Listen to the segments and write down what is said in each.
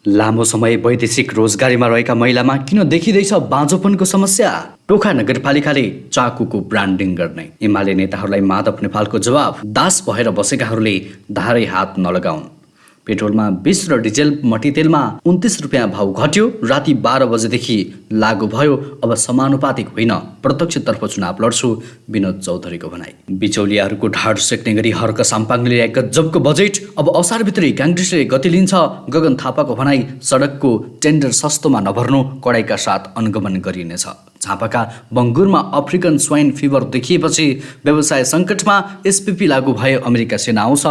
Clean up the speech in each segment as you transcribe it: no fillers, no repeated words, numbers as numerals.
लामो समय वैदेशिक रोजगारीमा रहेका महिलामा किन देखिँदैछ बाँझोपनको समस्या? टोखा नगरपालिकाले चाकुको ब्रान्डिङ गर्ने। एमाले नेताहरूलाई माधव नेपालको जवाब, दास भएर बसेकाहरूले धारै हात नलगाउन्। पेट्रोलमा 20 र डिजेल मट्टीतेलमा 29 रुपियाँ भाउ घट्यो। राति 12 बजेदेखि लागू भयो। अब समानुपातिक होइन, प्रत्यक्षतर्फ चुनाव लड्छु, विनोद चौधरीको भनाई। बिचौलियाहरूको ढाड सेक्ने गरी हर्क साम्पाङले गजबको बजेट। अब असारभित्रै काङ्ग्रेसले गति लिन्छ। गगन थापाको भनाई, सडकको टेन्डर सस्तोमा नभर्नु, कडाइका साथ अनुगमन गरिनेछ। झापाका बङ्गुरमा अफ्रिकन स्वाइन फिभर देखिएपछि व्यवसाय सङ्कटमा। एसपिपी लागू भए अमेरिकी सेना आउँछ,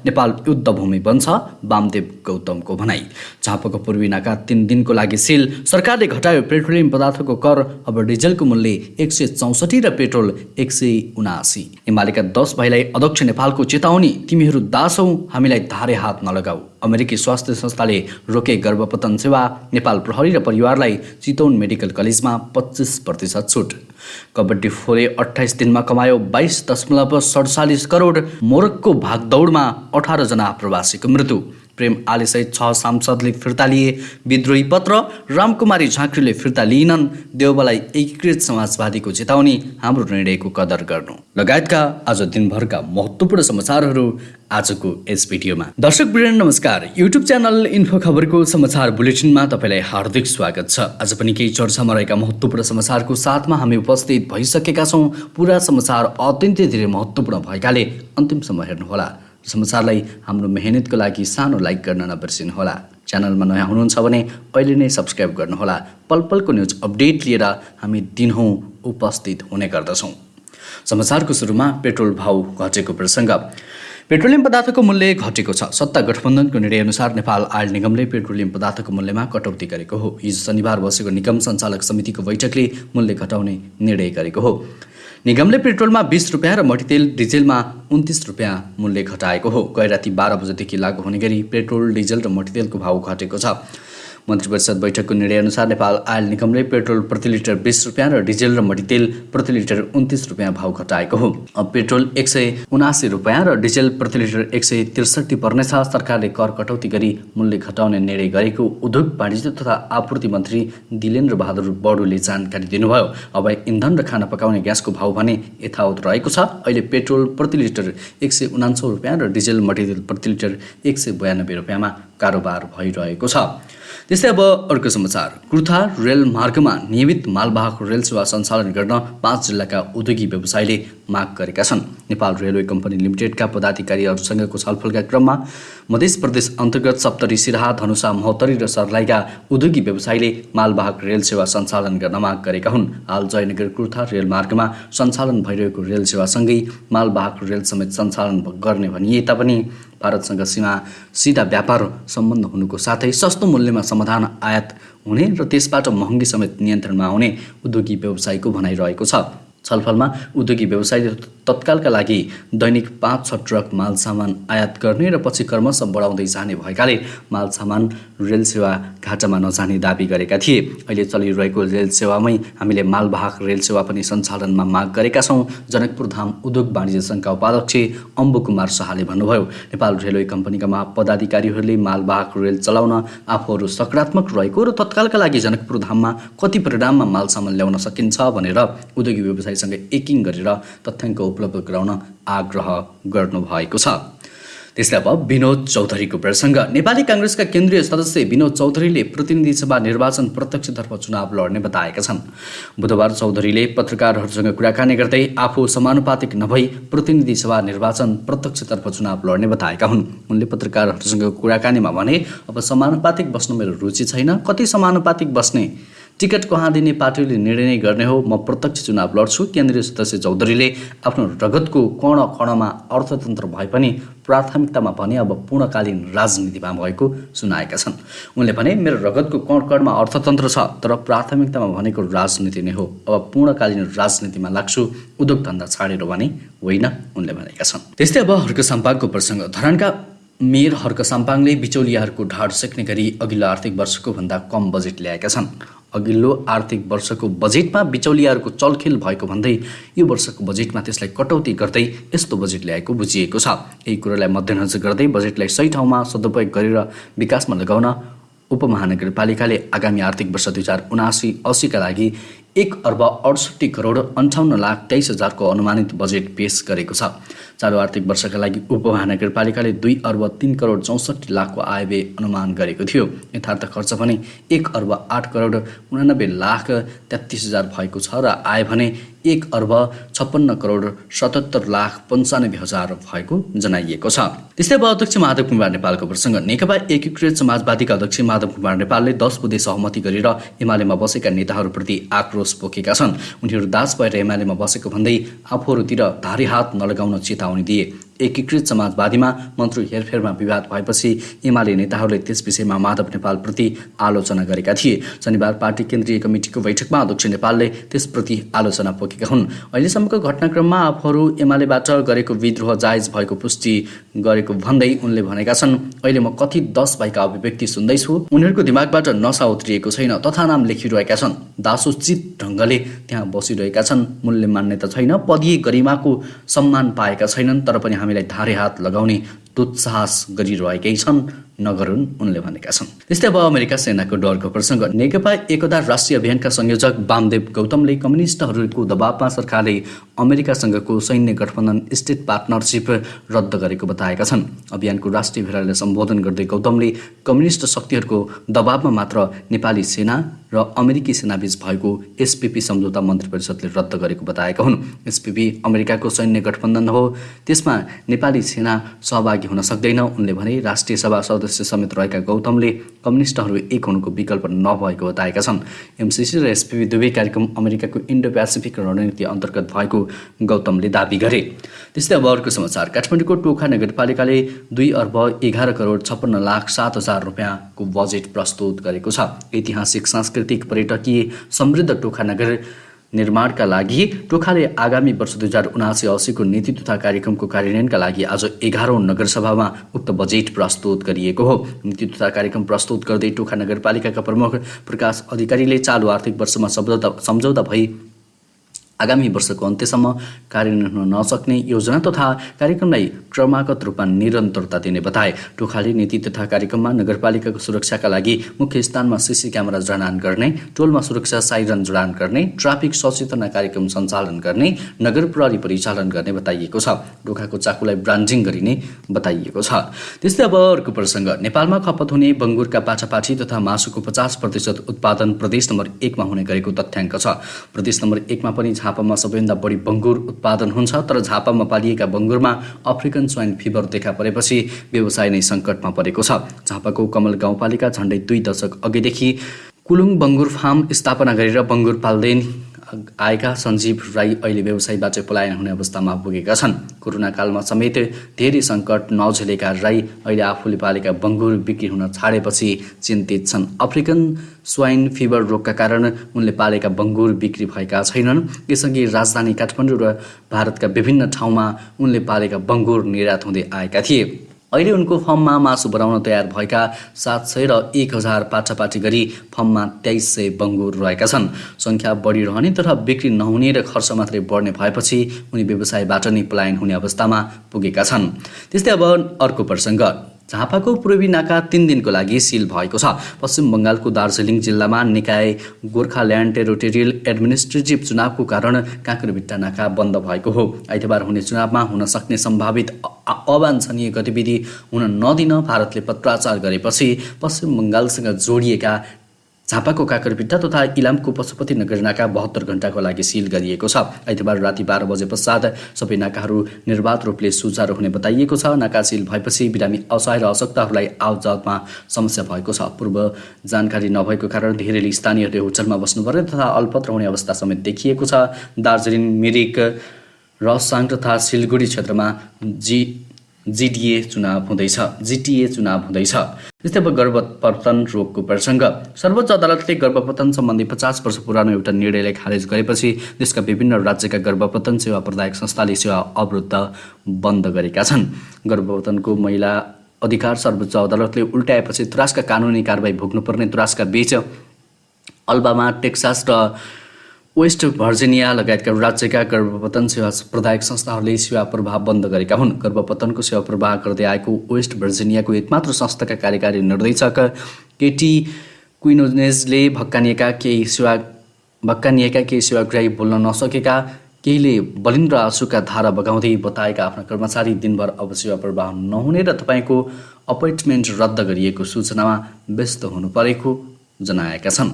नेपाल युद्धभूमि बन्छ, वामदेव गौतमको भनाई। झापाको पूर्वी नाका 3 दिनको लागि सिल। सरकारले घटायो पेट्रोलियम पदार्थको कर। अब डिजेलको मूल्य 164 र पेट्रोल 179। एमालेका 10 भाइलाई अध्यक्ष नेपालको चेतावनी, तिमीहरू दास हौ, हामीलाई धारे हात नलगाऊ। अमेरिकी स्वास्थ्य संस्थाले रोके गर्भपतन सेवा। नेपाल प्रहरी र परिवारलाई चितवन मेडिकल कलेजमा 25% छुट। कबड्डी फोले 28 दिनमा कमायो 22.47 करोड। मोरक्को भागदौडमा 18 जना प्रवासीको मृत्यु। प्रेम आलेसहित 6 सांसदले फिर्ता लिए। विद्रोही पत्र, रामकुमारी झाँक्रीले फिर्ता लिइनन्। देउबालाई एकीकृत समाजवादीको चेतावनी, हाम्रो निर्णयको कदर गर्नु लगायतका आज दिनभरका महत्त्वपूर्ण समाचारहरू आजको यस भिडियोमा। दर्शकवृन्द नमस्कार। युट्युब च्यानल इन्फो खबरको समाचार बुलेटिनमा तपाईँलाई हार्दिक स्वागत छ। आज पनि केही चर्चामा रहेका महत्त्वपूर्ण समाचारको साथमा हामी उपस्थित भइसकेका छौँ। पुरा समाचार अत्यन्तै धेरै महत्त्वपूर्ण भएकाले अन्तिमसम्म हेर्नुहोला। समाचारलाई हाम्रो मेहनतको लागि सानो लाइक गर्न नबिर्सिनुहोला। च्यानलमा नयाँ हुनुहुन्छ भने अहिले नै सब्सक्राइब गर्नुहोला। पलपलको न्युज अपडेट लिएर हामी दिनहुँ उपस्थित हुने गर्दछौँ। समाचारको सुरुमा पेट्रोल भाउ घटेको प्रसङ्ग। पेट्रोलियम पदार्थको मूल्य घटेको छ। सत्ता गठबन्धनको निर्णयअनुसार नेपाल आयल निगमले पेट्रोलियम पदार्थको मूल्यमा कटौती गरेको हो। हिजो शनिबार बसेको निगम सञ्चालक समितिको बैठकले मूल्य घटाउने निर्णय गरेको हो। निगमले पेट्रोलमा 20 रुपियाँ र मट्टीतेल डिजेलमा 29 रुपियाँ मूल्य घटाएको हो। गै राति 12 बजेदेखि लागू हुने गरी पेट्रोल, डिजेल र मट्टीतेलको भाउ घटेको छ। मन्त्री परिषद बैठकको निर्णयअनुसार नेपाल आयल निगमले पेट्रोल प्रति लिटर 20 रुपियाँ र डिजेल र मट्टीतेल प्रति लिटर 29 रुपियाँ भाउ घटाएको हो। अब पेट्रोल 179 रुपियाँ र डिजेल प्रति लिटर 163 पर्नेछ। सरकारले कर कटौती गरी मूल्य घटाउने निर्णय गरेको उद्योग वाणिज्य तथा आपूर्ति मन्त्री दिलेन्द्र बहादुर बडुले जानकारी दिनुभयो। अब इन्धन र खाना पकाउने ग्यासको भाउ भने यथावत रहेको छ। अहिले पेट्रोल प्रति लिटर 179 रुपियाँ र डिजेल मट्टीतेल प्रति लिटर 192 रुपियाँमा कारोबार भइरहेको छ। त्यस्तै अब अर्को समाचार। कुर्था रेल मार्गमा नियमित मालवाहक रेल सेवा सञ्चालन गर्न 5 जिल्लाका उद्योगी व्यवसायीले माग गरेका छन्। नेपाल रेलवे कम्पनी लिमिटेडका पदाधिकारीहरूसँगको छलफलका क्रममा मध्य प्रदेश अन्तर्गत सप्तरी, सिराहा, धनुषा, महोत्तरी र सर्लाहीका उद्योगी व्यवसायीले मालवाहक रेल सेवा सञ्चालन गर्न माग गरेका हुन्। हाल जयनगर कुर्था रेल मार्गमा सञ्चालन भइरहेको रेल सेवासँगै मालवाहक रेल समेत सञ्चालन गर्ने भनिए तापनि भारतसँग सीधा व्यापार सम्बन्ध हुनुको साथै सस्तो मूल्यमा समाधान आयात हुने र त्यसबाट महँगी समेत नियन्त्रणमा आउने उद्योगी व्यवसायीको भनाइरहेको छ। छलफलमा उद्योगी व्यवसायीले तत्कालका लागि दैनिक 5-6 ट्रक माल सामान आयात गर्ने र पछि क्रमशः बढाउँदै जाने भएकाले माल सामान रेल सेवा घाटामा नजाने दाबी गरेका थिए। अहिले चलिरहेको रेल सेवामै हामीले मालवाहक रेल सेवा पनि सञ्चालनमा माग गरेका छौँ। जनकपुर धाम उद्योग वाणिज्य सङ्घका उपाध्यक्ष अम्बु कुमार शाहले भन्नुभयो। नेपाल रेलवे कम्पनीका पदाधिकारीहरूले मालवाहक रेल चलाउन आफूहरू सकारात्मक रहेको र तत्कालका लागि जनकपुर धाममा कति परिणाममा माल सामान ल्याउन सकिन्छ भनेर उद्योगी व्यवसायीसँग एकिङ गरेर तथ्याङ्क उपलब्ध गराउन आग्रह गर्नुभएको छ। त्यस्तै अब विनोद चौधरीको प्रसङ्ग। नेपाली काङ्ग्रेसका केन्द्रीय सदस्य विनोद चौधरीले प्रतिनिधि सभा निर्वाचन प्रत्यक्षतर्फ चुनाव लड्ने बताएका छन्। बुधबार चौधरीले पत्रकारहरूसँग कुराकानी गर्दै आफू समानुपातिक नभई प्रतिनिधि सभा निर्वाचन प्रत्यक्षतर्फ चुनाव लड्ने बताएका हुन्। उनले पत्रकारहरूसँग कुराकानीमा भने, अब समानुपातिक बस्न मेरो रुचि छैन। कति समानुपातिक बस्ने, टिकट कहाँ दिने पार्टीले निर्णय गर्ने हो। म प्रत्यक्ष चुनाव लड्छु। केन्द्रीय सदस्य चौधरीले आफ्नो रगतको कण कणमा अर्थतन्त्र भए पनि प्राथमिकतामा भने अब पूर्णकालीन राजनीतिमा भएको सुनाएका छन्। उनले भने, मेरो रगतको कण कणमा अर्थतन्त्र छ, तर प्राथमिकतामा भनेको राजनीति नै हो। अब पूर्णकालीन राजनीतिमा लाग्छु, उद्योग धन्दा छाडेर भने होइन, उनले भनेका छन्। त्यस्तै अब हर्क साम्पाङको प्रसङ्ग। धरानका मेयर हर्क साम्पाङले बिचौलियाहरूको ढाड सेक्ने गरी अघिल्लो आर्थिक वर्षको भन्दा कम बजेट ल्याएका छन्। अघिल्लो आर्थिक वर्षको बजेटमा बिचौलियाहरूको चलखेल भएको भन्दै यो वर्षको बजेटमा त्यसलाई कटौती गर्दै यस्तो बजेट ल्याएको बुझिएको छ। यही कुरोलाई मध्यनजर गर्दै बजेटलाई सही ठाउँमा सदुपयोग गरेर विकासमा लगाउन उपमहानगरपालिकाले आगामी आर्थिक वर्ष 2079-80 लागि 1,68,58,23,000 को अनुमानित बजेट पेश गरेको छ। चालु आर्थिक वर्षका लागि उपमहानगरपालिकाले 2,03,64,00,00,000 को आयव्यय अनुमान गरेको थियो। यथार्थ खर्च भने 1,08,89,33,000 भएको छ र आय भने 1,56,77,95,000 भएको जनाइएको छ। त्यस्तै अब अध्यक्ष माधव कुमार नेपालको प्रसङ्ग। नेकपा एकीकृत समाजवादीका अध्यक्ष माधव कुमार नेपालले 10 बुँदे सहमति गरेर एमालेमा बसेका नेताहरूप्रति आक्रोश पोखेका छन्। उनीहरू दास भएर एमालेमा बसेको भन्दै आफूहरूतिर धारी हात नलगाउन चेतावनी दिए। एकीकृत समाजवादीमा मन्त्री हेरफेरमा विवाद भएपछि एमाले नेताहरूले त्यस विषयमा माधव नेपालप्रति आलोचना गरेका थिए। शनिबार पार्टी केन्द्रीय कमिटिको बैठकमा अध्यक्ष नेपालले त्यसप्रति आलोचना पोखेका हुन्। अहिलेसम्मको घटनाक्रममा आफूहरू एमालेबाट गरेको विद्रोह जायज भएको पुष्टि गरेको भन्दै उनले भनेका छन्, अहिले म कथित 10 भाइका अभिव्यक्ति सुन्दैछु। उनीहरूको दिमागबाट नसा उत्रिएको छैन तथा नाम लेखिरहेका छन्। दासोचित ढङ्गले त्यहाँ बसिरहेका छन्। मूल्य मान्यता छैन, पदीय गरिमाको सम्मान पाएका छैनन्, तर पनि हामीलाई धारे हात लगाउने दुस्साहस गरिरहेकै छन्, नगरून्, उनले भनेका छन्। त्यस्तै अब अमेरिका सेनाको डरको प्रसङ्ग। नेकपा एकता राष्ट्रिय अभियानका संयोजक वामदेव गौतमले कम्युनिस्टहरूको दबावमा सरकारले अमेरिकासँगको सैन्य गठबन्धन स्टेट पार्टनरसिप रद्द गरेको बताएका छन्। अभियानको राष्ट्रिय भेलालाई सम्बोधन गर्दै गौतमले कम्युनिस्ट शक्तिहरूको दबावमा मात्र नेपाली सेना र अमेरिकी सेनाबीच भएको एसपीपी सम्झौता मन्त्री परिषदले रद्द गरेको बताएका हुन्। एसपीपी अमेरिकाको सैन्य गठबन्धन हो, त्यसमा नेपाली सेना सहभागी हुन सक्दैन, उनले भने। राष्ट्रिय सभा सदस्य समेत रहेका गौतमले कम्युनिस्टहरू एक हुनुको विकल्प नभएको बताएका छन्। एमसीसी र एसपीपी दुवै कार्यक्रम अमेरिकाको इन्डो प्यासिफिक रणनीति अन्तर्गत भएको गौतमले दाबी गरे। त्यस्तै अब अर्को समाचार। काठमाडौँको टोखा नगरपालिकाले 2,11,56,07,000 रुपियाँको बजेट प्रस्तुत गरेको छ। ऐतिहासिक सांस्कृतिक पर्यटकीय समृद्ध टोखा नगर निर्माणका लागि टोखाले आगामी वर्ष 2079-80 को नीति तथा कार्यक्रमको कार्यान्वयनका लागि आज 11औं नगरसभामा उक्त बजेट प्रस्तुत गरिएको हो। नीति तथा कार्यक्रम प्रस्तुत गर्दै टोखा नगरपालिकाका प्रमुख प्रकाश अधिकारीले चालु आर्थिक वर्षमा सम्झौता भई आगामी वर्षको अन्त्यसम्म कार्यान्वयन हुन नसक्ने योजना तथा कार्यक्रमलाई क्रमागत रूपमा निरन्तरता दिने बताए। टोखाले नीति तथा कार्यक्रममा नगरपालिकाको सुरक्षाका लागि मुख्य स्थानमा सीसी क्यामेरा जडान गर्ने, टोलमा सुरक्षा साइरन जडान गर्ने, ट्राफिक सचेतना कार्यक्रम सञ्चालन गर्ने, नगर प्रहरी परिचालन गर्ने बताइएको छ। टोखाको चाकुलाई ब्रान्डिङ गरिने बताइएको छ। त्यस्तै अब अर्को प्रसङ्ग। नेपालमा खपत हुने बङ्गुरका पाठापाठी तथा मासुको 50% उत्पादन प्रदेश नम्बर 1 मा हुने गरेको तथ्याङ्क छ। प्रदेश नम्बर 1 मा पनि झापामा सबैभन्दा बढी बङ्गुर उत्पादन हुन्छ, तर झापामा पालिएका बङ्गुरमा अफ्रिकन स्वाइन फिभर देखा परेपछि व्यवसाय नै सङ्कटमा परेको छ। झापाको कमल गाउँपालिका झन्डै 2 दशक अघिदेखि कुलुङ बङ्गुर फार्म स्थापना गरेर बङ्गुर पाल्दै आएका सञ्जीव राई अहिले व्यवसायबाट पलायन हुने अवस्थामा पुगेका छन्। कोरोना कालमा समेत धेरै सङ्कट नझेलेका राई अहिले आफूले पालेका बङ्गुर बिक्री हुन छाडेपछि चिन्तित छन्। अफ्रिकन स्वाइन फिभर रोगका कारण उनले पालेका बङ्गुर बिक्री भएका छैनन्। यसअघि राजधानी काठमाडौँ र भारतका विभिन्न ठाउँमा उनले पालेका बङ्गुर निर्यात हुँदै आएका थिए। अहिले उनको फर्ममा मासु बनाउन तयार भएका 700 र 1000 पाठापाठी गरी फर्ममा 2300 बङ्गुर रहेका छन्। सङ्ख्या बढिरहने तर बिक्री नहुने र खर्च मात्रै बढ्ने भएपछि उनी व्यवसायबाट नै पलायन हुने अवस्थामा पुगेका छन्। त्यस्तै अब अर्को प्रसङ्ग। झापाको पूर्वी नाका 3 दिनको लागि सिल भएको छ। पश्चिम बङ्गालको दार्जिलिङ जिल्लामा निकाय गोर्खाल्यान्ड टेरिटोरियल एडमिनिस्ट्रेटिभ चुनावको कारण काँक्रेभिट्टा नाका बन्द भएको हो। आइतबार हुने चुनावमा हुन सक्ने सम्भावित अवाञ्छनीय गतिविधि हुन नदिन भारतले पत्राचार गरेपछि पश्चिम बङ्गालसँग जोडिएका झापाको काँक्रेभिट्टा तथा इलामको पशुपति नगर नाका 72 घण्टाको लागि सिल गरिएको छ। आइतबार राति 12 बजे पश्चात सबै नाकाहरू निर्वाध रूपले सुचारू हुने बताइएको छ। नाका सिल भएपछि बिरामी असहाय र अशक्तहरूलाई आवजावतमा समस्या भएको छ। पूर्व जानकारी नभएको कारण धेरैले स्थानीयहरूले होटलमा बस्नुपर्ने तथा अल्पत्र हुने अवस्था समेत देखिएको छ। दार्जिलिङ, मिरिक, रसाङ तथा सिलगढी क्षेत्रमा जिटिए चुनाव हुँदैछ। त्यस्तै अब गर्भपतन रोगको प्रसङ्ग। सर्वोच्च अदालतले गर्भपतन सम्बन्धी 50 वर्ष पुरानो एउटा निर्णयलाई खारेज गरेपछि देशका विभिन्न राज्यका गर्भपतन सेवा प्रदायक संस्थाले सेवा अवरुद्ध बन्द गरेका छन्। गर्भपतनको महिला अधिकार सर्वोच्च अदालतले उल्टाएपछि तुरस्कका कानुनी कारबाही भोग्नुपर्ने तुरस्कका बीच अल्बामा, टेक्सास र वेस्ट भर्जिनिया लगायतका राज्यका गर्भपतन सेवा प्रदायक संस्थाहरूले सेवा प्रवाह बन्द गरेका हुन्। गर्भपतनको सेवा प्रवाह गर्दै आएको वेस्ट भर्जिनियाको एकमात्र संस्थाका कार्यकारी निर्देशक केटी क्विनोनेजले भक्कानिएका केही सेवाग्राही बोल्न नसकेका केहीले बलिन र आँसुका धारा बगाउँदै बताएका आफ्ना कर्मचारी दिनभर अब सेवा प्रवाह नहुने र तपाईँको अपोइन्टमेन्ट रद्द गरिएको सूचनामा व्यस्त हुनु परेको जनाएका छन्।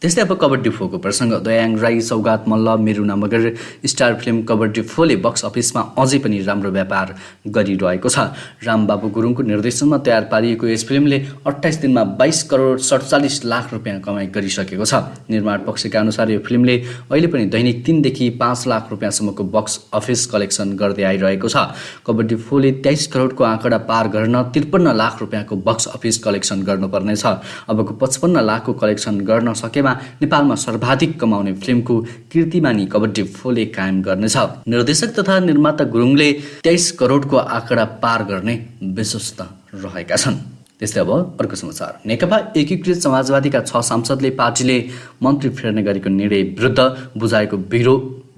त्यस्तै अब कबड्डी 4 को प्रसङ्ग। दयाङ राई, सौगात मल्ल, मेरुना मगर स्टार फिल्म कबड्डी 4 ले बक्स अफिसमा अझै पनि राम्रो व्यापार गरिरहेको छ। रामबाबु गुरुङको निर्देशनमा तयार पारिएको यस फिल्मले 28 दिनमा 22 करोड 47 लाख रुपियाँ कमाइ गरिसकेको छ। निर्माण पक्षका अनुसार यो फिल्मले अहिले पनि दैनिक 3 देखि 5 लाख रुपियाँसम्मको बक्स अफिस कलेक्सन गर्दै आइरहेको छ। कबड्डी 4 ले 23 करोडको आँकडा पार गर्न 53 लाख रुपियाँको बक्स अफिस कलेक्सन गर्नुपर्नेछ। अबको 55 लाखको कलेक्सन गर्न सकेमा नेपालमा सर्वाधिक कमाउने फिल्मको कीर्तिमानी कबड्डी 4 ले कायम गर्नेछ। निर्देशक तथा निर्माता गुरुङले 23 करोडको आँकडा पार गर्ने विश्वस्त रहेका छन्। त्यस्तै अब अर्को समाचार। नेकपा एकीकृत समाजवादीका 6 सांसदले पार्टीले मन्त्री फेर्ने गरेको निर्णय विरुद्ध बुझाएको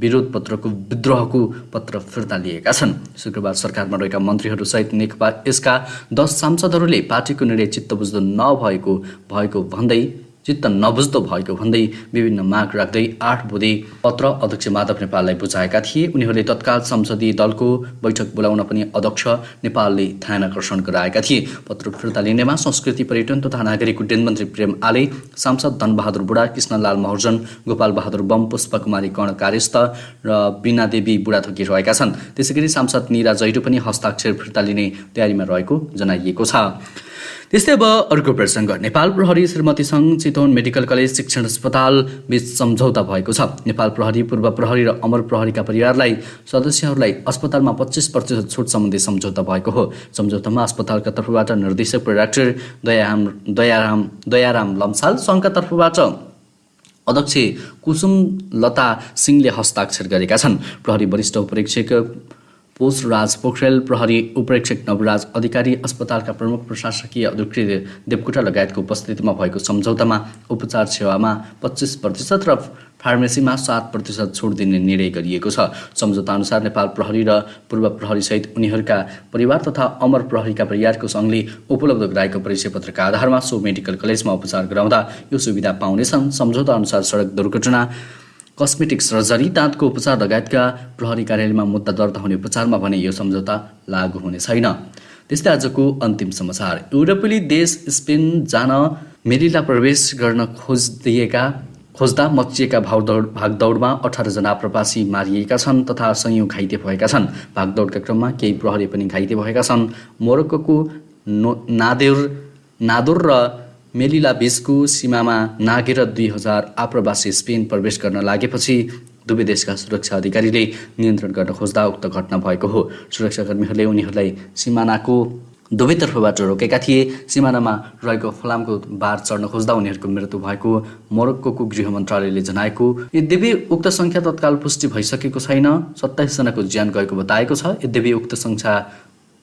विरोध पत्रको विद्रोहको पत्र फिर्ता लिएका छन्। शुक्रबार सरकारमा रहेका मन्त्रीहरूसहित नेकपा यसका 10 सांसदहरूले पार्टीको निर्णय चित्त नबुझ्दो भएको भन्दै विभिन्न माग राख्दै 8 बुँदे पत्र अध्यक्ष माधव नेपाललाई बुझाएका थिए। उनीहरूले तत्काल संसदीय दलको बैठक बोलाउन पनि अध्यक्ष नेपालले ध्यानाकर्षण गराएका थिए। पत्र फिर्ता लिनेमा संस्कृति पर्यटन तथा नागरिक उड्डयन मन्त्री प्रेम आले, सांसद धनबहादुर बुढा, कृष्णलाल महर्जन, गोपाल बहादुर बम, पुष्पकुमारी कर्ण कार्यस्थ र बीना देवी बुढाथोकी रहेका छन्। त्यसैगरी सांसद निरा जैरो पनि हस्ताक्षर फिर्ता लिने तयारीमा रहेको जनाइएको छ। त्यस्तै अब अर्को प्रसङ्ग। नेपाल प्रहरी श्रीमती सङ्घ चितवन मेडिकल कलेज शिक्षण अस्पताल बीच सम्झौता भएको छ। नेपाल प्रहरी, पूर्व प्रहरी र अमर प्रहरीका परिवारलाई सदस्यहरूलाई अस्पतालमा 25% छुट सम्बन्धी सम्झौता भएको हो। सम्झौतामा अस्पतालका तर्फबाट निर्देशक डाक्टर दयाराम लम्साल, सङ्घका तर्फबाट अध्यक्ष कुसुम लता सिंहले हस्ताक्षर गरेका छन्। प्रहरी वरिष्ठ उपरीक्षक पोषराज पोखरेल, प्रहरी उपरीक्षक नवराज अधिकारी, अस्पतालका प्रमुख प्रशासकीय अधिकृत देवकोटा लगायतको उपस्थितिमा भएको सम्झौतामा उपचार सेवामा 25% र फार्मेसीमा 7% छुट दिने निर्णय गरिएको छ। सम्झौता अनुसार नेपाल प्रहरी र पूर्व प्रहरीसहित उनीहरूका परिवार तथा अमर प्रहरीका परिवारको सङ्घले उपलब्ध गराएको परिचय पत्रका आधारमा सो मेडिकल कलेजमा उपचार गराउँदा यो सुविधा पाउनेछन्। सम्झौता अनुसार सडक दुर्घटना, कस्मेटिक सर्जरी, दाँतको उपचार लगायतका प्रहरी कार्यालयमा मुद्दा दर्ता हुने उपचारमा भने यो सम्झौता लागू हुने छैन। त्यस्तै आजको अन्तिम समाचार। युरोपेली देश स्पेन जान मेलिला प्रवेश गर्न खोज्दा मचिएका भागदौडमा 18 जना प्रवासी मारिएका छन् तथा संयौं घाइते भएका छन्। भागदौडका क्रममा केही प्रहरी पनि घाइते भएका छन्। मोरक्कोको नादोर र मेलिला बीचको सीमामा नागेर 2000 आप्रवासी स्पेन प्रवेश गर्न लागेपछि दुवै देशका सुरक्षा अधिकारीले नियन्त्रण गर्न खोज्दा उक्त घटना भएको हो। सुरक्षाकर्मीहरूले उनीहरूलाई सिमानाको दुवैतर्फबाट रोकेका थिए। सिमानामा रहेको फलामको बार चढ्न खोज्दा उनीहरूको मृत्यु भएको मोरक्कोको गृह मन्त्रालयले जनाएको। यद्यपि उक्त सङ्ख्या तत्काल पुष्टि भइसकेको छैन। 27 जनाको ज्यान गएको बताएको छ। यद्यपि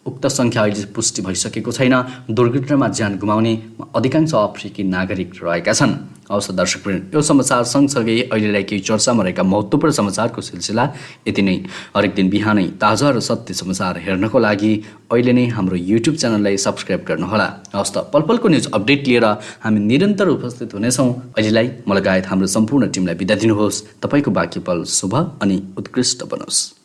उक्त सङ्ख्या अहिले पुष्टि भइसकेको छैन। दुर्घटनामा ज्यान गुमाउने अधिकांश अफ्रिकी नागरिक रहेका छन्। हवस् दर्शकवृन्द, यो समाचार सँगसँगै अहिलेलाई केही चर्चामा रहेका महत्त्वपूर्ण समाचारको सिलसिला यति नै। हरेक दिन बिहानै ताजा र सत्य समाचार हेर्नको लागि अहिले नै हाम्रो युट्युब च्यानललाई सब्सक्राइब गर्नुहोला। हवस् त, पलपलको न्युज अपडेट लिएर हामी निरन्तर उपस्थित हुनेछौँ। अहिलेलाई म लगायत हाम्रो सम्पूर्ण टिमलाई बिदा दिनुहोस्। तपाईँको बाँकी पल शुभ अनि उत्कृष्ट बनोस्।